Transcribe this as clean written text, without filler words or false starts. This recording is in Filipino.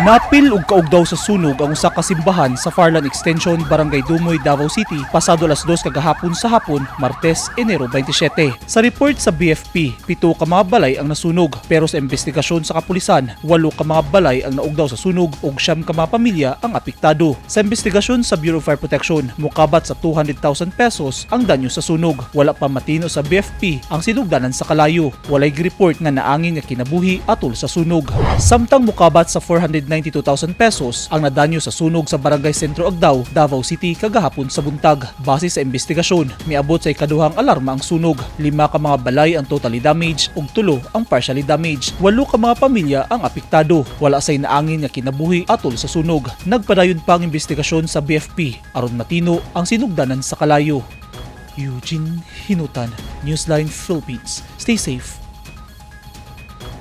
Napil ug kaugdaw sa sunog ang usa ka simbahan sa Farlan Extension, Barangay Dumoy, Davao City, pasado alas 2 kagahapon sa hapon, Martes, Enero 27. Sa report sa BFP, 7 ka mga balay ang nasunog, pero sa investigasyon sa kapulisan, 8 ka mga balay ang naugdaw sa sunog ug 9 ka mga pamilya ang apektado. Sa investigasyon sa Bureau of Fire Protection, mukabat sa 200,000 pesos ang danyo sa sunog. Wala pa matino sa BFP ang sinugdanan sa kalayo. Walay gi-report nga naangin nga kinabuhi atol sa sunog. Samtang mukabat sa 492,000 pesos ang nadanyo sa sunog sa Barangay Sentro Agdao, Davao City kagahapon sa buntag. Base sa investigasyon, miabot sa ikaduhang alarma ang sunog. 5 ka mga balay ang totally damaged ug 3 ang partially damaged. 8 ka mga pamilya ang apektado. Wala say naangin nga kinabuhi atol sa sunog. Nagpadayon pa ang investigasyon sa BFP aron matino ang sinugdanan sa kalayo. Eugene Hinutan, Newsline Philippines. Stay safe.